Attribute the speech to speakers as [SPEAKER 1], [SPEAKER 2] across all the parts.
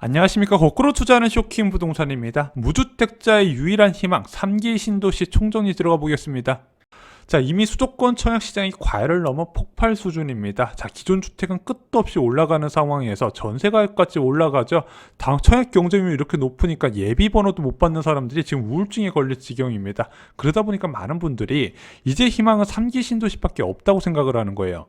[SPEAKER 1] 안녕하십니까. 거꾸로 투자하는 쇼킹 부동산입니다. 무주택자의 유일한 희망 3기 신도시 총정리 들어가 보겠습니다. 자, 이미 수도권 청약시장이 과열을 넘어 폭발 수준입니다. 자, 기존 주택은 끝도 없이 올라가는 상황에서 전세가격까지 올라가죠. 청약 경쟁률이 이렇게 높으니까 예비번호도 못 받는 사람들이 지금 우울증에 걸릴 지경입니다. 그러다 보니까 많은 분들이 이제 희망은 3기 신도시밖에 없다고 생각을 하는 거예요.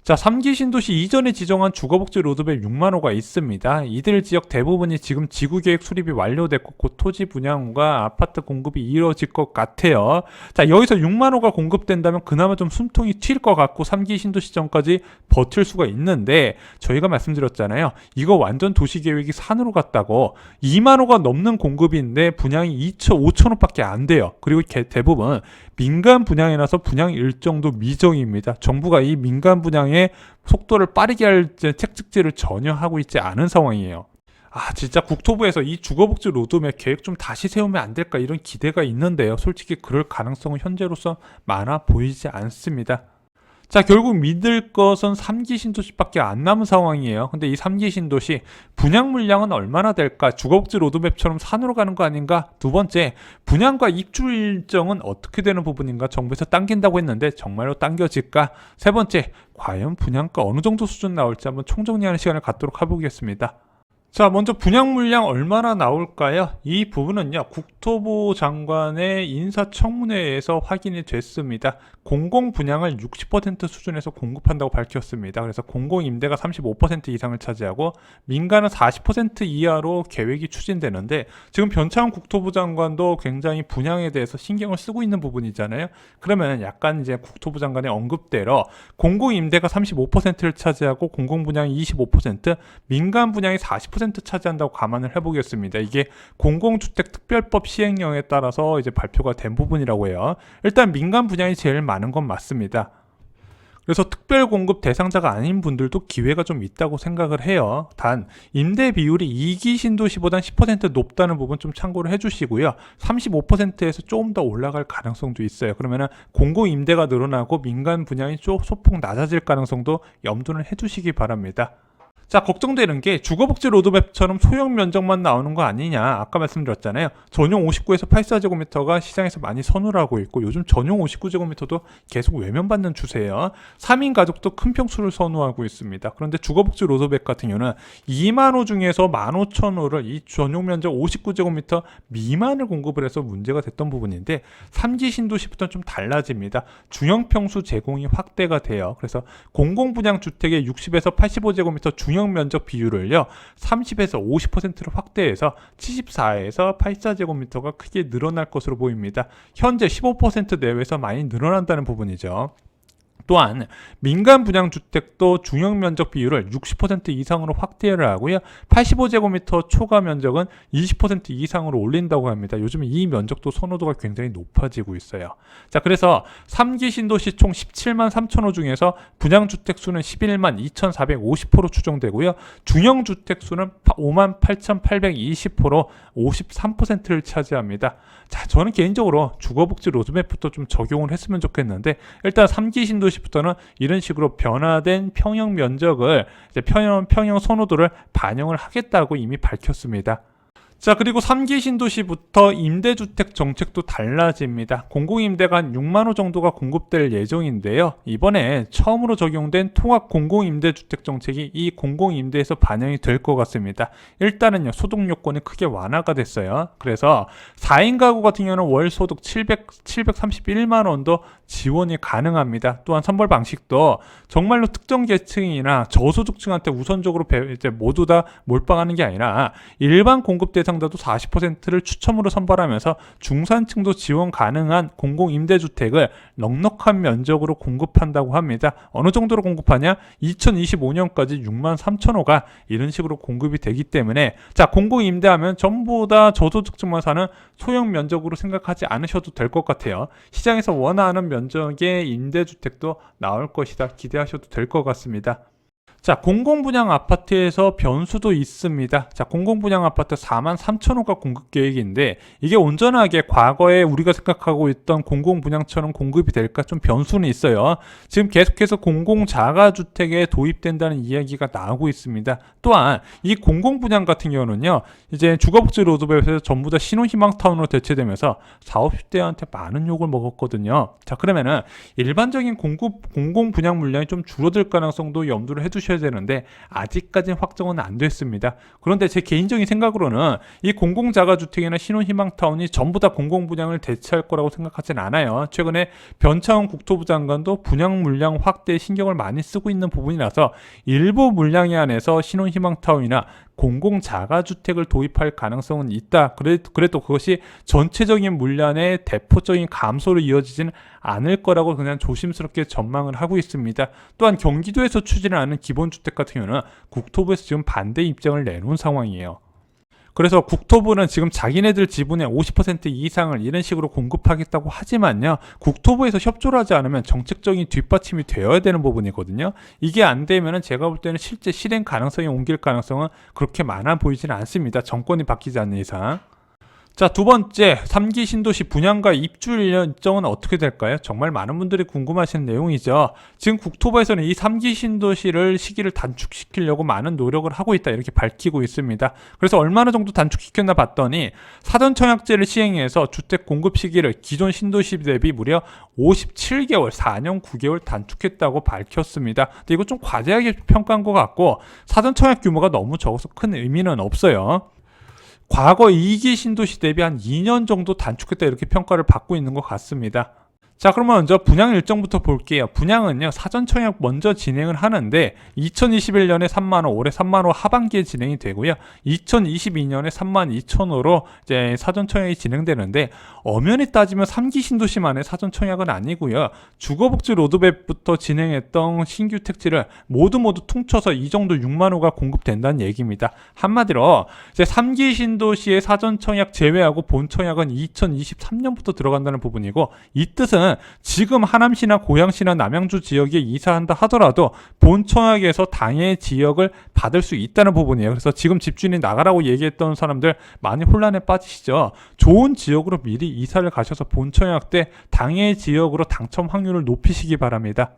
[SPEAKER 1] 자, 3기 신도시 이전에 지정한 주거복지 로드맵 6만호가 있습니다. 이들 지역 대부분이 지금 지구계획 수립이 완료됐고 곧 토지 분양과 아파트 공급이 이루어질 것 같아요. 자, 여기서 6만호가 공급된다면 그나마 좀 숨통이 튈 것 같고 3기 신도시 전까지 버틸 수가 있는데, 저희가 말씀드렸잖아요. 이거 완전 도시계획이 산으로 갔다고. 2만호가 넘는 공급인데 분양이 5천호밖에 안 돼요. 그리고 대부분 민간 분양이라서 분양 일정도 미정입니다. 정부가 이 민간 분양의 속도를 빠르게 할 책찍질을 전혀 하고 있지 않은 상황이에요. 아, 진짜 국토부에서 이 주거복지 로드맵 계획 좀 다시 세우면 안 될까 이런 기대가 있는데요. 솔직히 그럴 가능성은 현재로서 많아 보이지 않습니다. 자, 결국 믿을 것은 3기 신도시밖에 안 남은 상황이에요. 근데 이 3기 신도시 분양 물량은 얼마나 될까? 주거복지 로드맵처럼 산으로 가는 거 아닌가? 두 번째, 분양과 입주 일정은 어떻게 되는 부분인가? 정부에서 당긴다고 했는데 정말로 당겨질까? 세 번째, 과연 분양가 어느 정도 수준 나올지 한번 총정리하는 시간을 갖도록 해보겠습니다. 자, 먼저 분양 물량 얼마나 나올까요? 이 부분은요, 국토부 장관의 인사청문회에서 확인이 됐습니다. 공공 분양을 60% 수준에서 공급한다고 밝혔습니다. 그래서 공공 임대가 35% 이상을 차지하고 민간은 40% 이하로 계획이 추진되는데, 지금 변창훈 국토부 장관도 굉장히 분양에 대해서 신경을 쓰고 있는 부분이잖아요. 그러면 약간 이제 국토부 장관의 언급대로 공공 임대가 35%를 차지하고 공공 분양이 25%, 민간 분양이 40% 차지한다고 감안을 해보겠습니다. 이게 공공주택특별법 시행령에 따라서 이제 발표가 된 부분이라고 해요. 일단 민간 분양이 제일 많은 건 맞습니다. 그래서 특별 공급 대상자가 아닌 분들도 기회가 좀 있다고 생각을 해요. 단 임대 비율이 2기 신도시보단 10% 높다는 부분 좀 참고를 해주시고요. 35%에서 조금 더 올라갈 가능성도 있어요. 그러면은 공공 임대가 늘어나고 민간 분양이 소폭 낮아질 가능성도 염두를 해두시기 바랍니다. 자, 걱정되는 게 주거복지 로드맵처럼 소형 면적만 나오는 거 아니냐. 아까 말씀드렸잖아요. 전용 59에서 84제곱미터가 시장에서 많이 선호를 하고 있고, 요즘 전용 59제곱미터도 계속 외면받는 추세예요. 3인 가족도 큰 평수를 선호하고 있습니다. 그런데 주거복지 로드맵 같은 경우는 2만호 중에서 15,000호를 이 전용 면적 59제곱미터 미만을 공급을 해서 문제가 됐던 부분인데, 3기 신도시부터는 좀 달라집니다. 중형 평수 제공이 확대가 돼요. 그래서 공공분양주택의 60에서 85제곱미터 중형 면적 비율을요 30에서 50%로 확대해서 74에서 84제곱미터가 크게 늘어날 것으로 보입니다. 현재 15% 내외에서 많이 늘어난다는 부분이죠. 또한 민간 분양주택도 중형 면적 비율을 60% 이상으로 확대를 하고요. 85제곱미터 초과 면적은 20% 이상으로 올린다고 합니다. 요즘 이 면적도 선호도가 굉장히 높아지고 있어요. 자, 그래서 3기 신도시 총 17만 3천호 중에서 분양주택 수는 11만 2,450호로 추정되고요. 중형 주택 수는 5만 8,820호로 53%를 차지합니다. 자, 저는 개인적으로 주거복지 로드맵부터 좀 적용을 했으면 좋겠는데, 일단 3기 신도시부터는 이런 식으로 변화된 평형 면적을 이제 평형 선호도를 반영을 하겠다고 이미 밝혔습니다. 자, 그리고 3기 신도시부터 임대주택 정책도 달라집니다. 공공임대가 한 6만호 정도가 공급될 예정인데요. 이번에 처음으로 적용된 통합 공공임대주택 정책이 이 공공임대에서 반영이 될 것 같습니다. 일단은요, 소득 요건이 크게 완화가 됐어요. 그래서 4인 가구 같은 경우는 월 소득 731만 원도 지원이 가능합니다. 또한 선발 방식도 정말로 특정 계층이나 저소득층한테 우선적으로 이제 모두 다 몰빵하는 게 아니라 일반 공급 대상자도 40%를 추첨으로 선발하면서 중산층도 지원 가능한 공공임대주택을 넉넉한 면적으로 공급한다고 합니다. 어느 정도로 공급하냐? 2025년까지 6만 3천호가 이런 식으로 공급이 되기 때문에, 자, 공공임대하면 전부 다 저소득층만 사는 소형 면적으로 생각하지 않으셔도 될 것 같아요. 시장에서 원하는 면적의 임대주택도 나올 것이다. 기대하셔도 될 것 같습니다. 자, 공공분양 아파트에서 변수도 있습니다. 자, 공공분양 아파트 43,000호가 공급 계획인데 이게 온전하게 과거에 우리가 생각하고 있던 공공분양처럼 공급이 될까 좀 변수는 있어요. 지금 계속해서 공공자가주택에 도입된다는 이야기가 나오고 있습니다. 또한 이 공공분양 같은 경우는요, 이제 주거복지 로드맵에서 전부 다 신혼희망타운으로 대체되면서 40, 50대한테 많은 욕을 먹었거든요. 자, 그러면은 일반적인 공공분양 물량이 좀 줄어들 가능성도 염두를 해두셔야 되는데 아직까지는 확정은 안 됐습니다. 그런데 제 개인적인 생각으로는 이 공공자가주택이나 신혼희망타운이 전부 다 공공분양을 대체할 거라고 생각하진 않아요. 최근에 변창훈 국토부 장관도 분양 물량 확대에 신경을 많이 쓰고 있는 부분이라서 일부 물량에 한해서 신혼희망타운이나 공공자가주택을 도입할 가능성은 있다. 그래도 그것이 전체적인 물량의 대폭적인 감소로 이어지지는 않을 거라고 그냥 조심스럽게 전망을 하고 있습니다. 또한 경기도에서 추진하는 기본주택 같은 경우는 국토부에서 지금 반대 입장을 내놓은 상황이에요. 그래서 국토부는 지금 자기네들 지분의 50% 이상을 이런 식으로 공급하겠다고 하지만요, 국토부에서 협조를 하지 않으면 정책적인 뒷받침이 되어야 되는 부분이거든요. 이게 안 되면은 제가 볼 때는 실제 실행 가능성이 옮길 가능성은 그렇게 많아 보이지는 않습니다. 정권이 바뀌지 않는 이상. 자, 두 번째, 3기 신도시 분양가 입주 일정은 어떻게 될까요? 정말 많은 분들이 궁금하신 내용이죠. 지금 국토부에서는 이 3기 신도시를 시기를 단축시키려고 많은 노력을 하고 있다, 이렇게 밝히고 있습니다. 그래서 얼마나 정도 단축시켰나 봤더니 사전청약제를 시행해서 주택 공급 시기를 기존 신도시 대비 무려 57개월, 4년 9개월 단축했다고 밝혔습니다. 근데 이거 좀 과대하게 평가한 것 같고 사전청약 규모가 너무 적어서 큰 의미는 없어요. 과거 2기 신도시 대비 한 2년 정도 단축했다, 이렇게 평가를 받고 있는 것 같습니다. 자, 그러면 먼저 분양 일정부터 볼게요. 분양은요, 사전 청약 먼저 진행을 하는데 2021년에 3만호, 올해 3만호 하반기에 진행이 되고요. 2022년에 32,000호로 이제 사전 청약이 진행되는데 엄연히 따지면 3기 신도시만의 사전 청약은 아니고요. 주거복지 로드맵부터 진행했던 신규 택지를 모두 퉁쳐서 이 정도 6만호가 공급된다는 얘기입니다. 한마디로 이제 3기 신도시의 사전 청약 제외하고 본 청약은 2023년부터 들어간다는 부분이고, 이 뜻은 지금 하남시나 고양시나 남양주 지역에 이사한다 하더라도 본 청약에서 당해 지역을 받을 수 있다는 부분이에요. 그래서 지금 집주인이 나가라고 얘기했던 사람들 많이 혼란에 빠지시죠. 좋은 지역으로 미리 이사를 가셔서 본 청약 때 당해 지역으로 당첨 확률을 높이시기 바랍니다.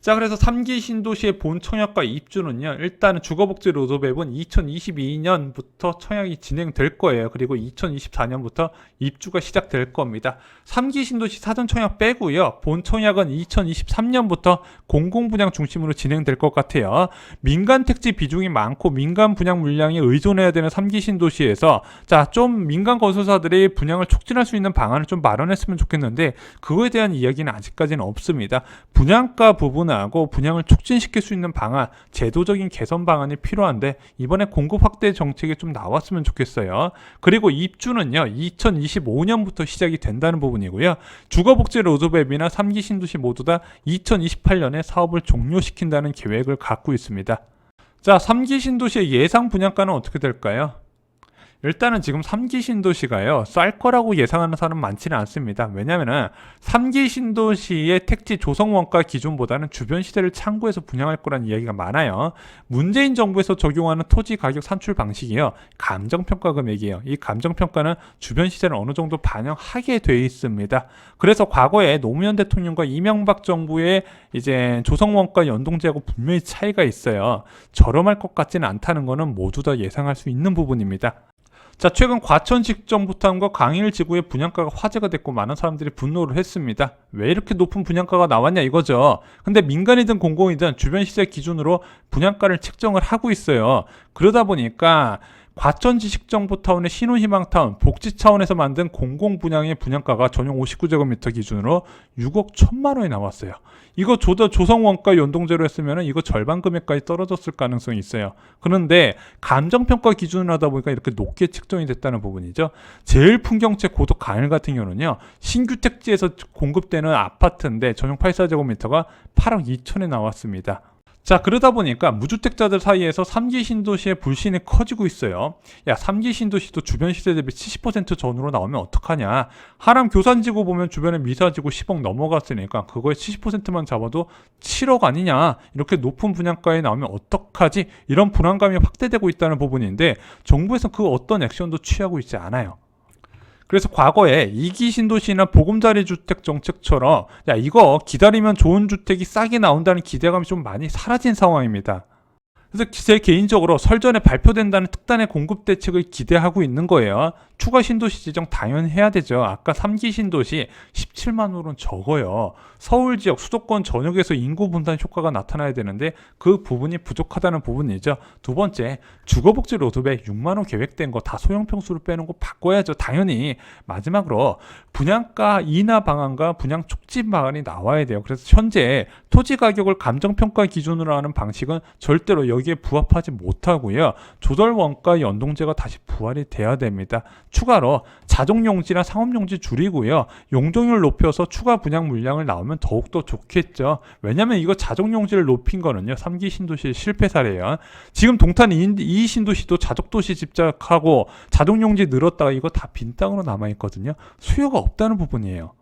[SPEAKER 1] 자, 그래서 3기 신도시의 본 청약과 입주는요, 일단은 주거복지 로드맵은 2022년부터 청약이 진행될 거예요. 그리고 2024년부터 입주가 시작될 겁니다. 3기 신도시 사전 청약 빼고요, 본 청약은 2023년부터 공공분양 중심으로 진행될 것 같아요. 민간 택지 비중이 많고 민간 분양 물량에 의존해야 되는 3기 신도시에서 좀 민간 건설사들이 분양을 촉진할 수 있는 방안을 좀 마련했으면 좋겠는데 그거에 대한 이야기는 아직까지는 없습니다. 분양가 부분 하고 분양을 촉진시킬 수 있는 방안, 제도적인 개선 방안이 필요한데 이번에 공급 확대 정책이 좀 나왔으면 좋겠어요. 그리고 입주는요, 2025년부터 시작이 된다는 부분이고요. 주거복지 로드맵이나 3기 신도시 모두 다 2028년에 사업을 종료시킨다는 계획을 갖고 있습니다. 자, 3기 신도시의 예상 분양가는 어떻게 될까요? 일단은 지금 3기 신도시가요, 쌀 거라고 예상하는 사람 많지는 않습니다. 왜냐면은 3기 신도시의 택지 조성 원가 기준보다는 주변 시세를 참고해서 분양할 거라는 이야기가 많아요. 문재인 정부에서 적용하는 토지 가격 산출 방식이요, 감정평가 금액이에요. 이 감정평가는 주변 시세를 어느 정도 반영하게 돼 있습니다. 그래서 과거에 노무현 대통령과 이명박 정부의 이제 조성 원가 연동제하고 분명히 차이가 있어요. 저렴할 것 같지는 않다는 거는 모두 다 예상할 수 있는 부분입니다. 자, 최근 과천 직전부터함과 강일 지구의 분양가가 화제가 됐고 많은 사람들이 분노를 했습니다. 왜 이렇게 높은 분양가가 나왔냐 이거죠. 근데 민간이든 공공이든 주변 시세 기준으로 분양가를 책정을 하고 있어요. 그러다 보니까 과천지 식정부타운의 신혼희망타운, 복지 차원에서 만든 공공분양의 분양가가 전용 59제곱미터 기준으로 6억 1천만 원이 나왔어요. 이거 조성원가 연동제로 했으면 이거 절반 금액까지 떨어졌을 가능성이 있어요. 그런데 감정평가 기준으로 하다 보니까 이렇게 높게 책정이 됐다는 부분이죠. 제일 풍경채 고덕 강일 같은 경우는요, 신규 택지에서 공급되는 아파트인데 전용 84제곱미터가 8억 2천에 나왔습니다. 자, 그러다 보니까 무주택자들 사이에서 3기 신도시의 불신이 커지고 있어요. 야, 3기 신도시도 주변 시세 대비 70% 전후로 나오면 어떡하냐. 하남 교산지구 보면 주변에 미사지구 10억 넘어갔으니까 그거에 70%만 잡아도 7억 아니냐. 이렇게 높은 분양가에 나오면 어떡하지? 이런 불안감이 확대되고 있다는 부분인데 정부에서 그 어떤 액션도 취하고 있지 않아요. 그래서 과거에 2기 신도시나 보금자리 주택 정책처럼 야, 이거 기다리면 좋은 주택이 싸게 나온다는 기대감이 좀 많이 사라진 상황입니다. 그래서 제 개인적으로 설전에 발표된다는 특단의 공급 대책을 기대하고 있는 거예요. 추가 신도시 지정 당연히 해야 되죠. 아까 3기 신도시 17만 호는 적어요. 서울 지역 수도권 전역에서 인구 분산 효과가 나타나야 되는데 그 부분이 부족하다는 부분이죠. 두 번째, 주거복지 로드맵 6만 호 계획된 거 다 소형 평수를 빼는 거 바꿔야죠. 당연히. 마지막으로 분양가 인하 방안과 분양 촉진 방안이 나와야 돼요. 그래서 현재 토지 가격을 감정평가 기준으로 하는 방식은 절대로 여기에 부합하지 못하고요. 조달 원가 연동제가 다시 부활이 돼야 됩니다. 추가로 자동용지나 상업용지 줄이고요. 용적률 높여서 추가 분양 물량을 나오면 더욱더 좋겠죠. 왜냐면 이거 자동용지를 높인 거는요. 3기 신도시의 실패 사례예요. 지금 동탄 2 신도시도 자족도시 집착하고 자동용지 늘었다가 이거 다 빈 땅으로 남아있거든요. 수요가 없다는 부분이에요.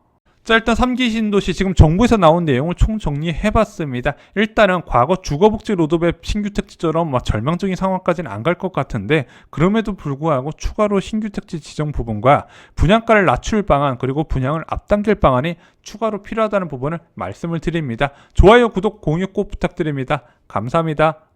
[SPEAKER 1] 자, 일단 3기 신도시 지금 정부에서 나온 내용을 총 정리해봤습니다. 일단은 과거 주거복지 로드맵 신규 택지처럼 막 절망적인 상황까지는 안 갈 것 같은데 그럼에도 불구하고 추가로 신규 택지 지정 부분과 분양가를 낮출 방안 그리고 분양을 앞당길 방안이 추가로 필요하다는 부분을 말씀을 드립니다. 좋아요, 구독, 공유 꼭 부탁드립니다. 감사합니다.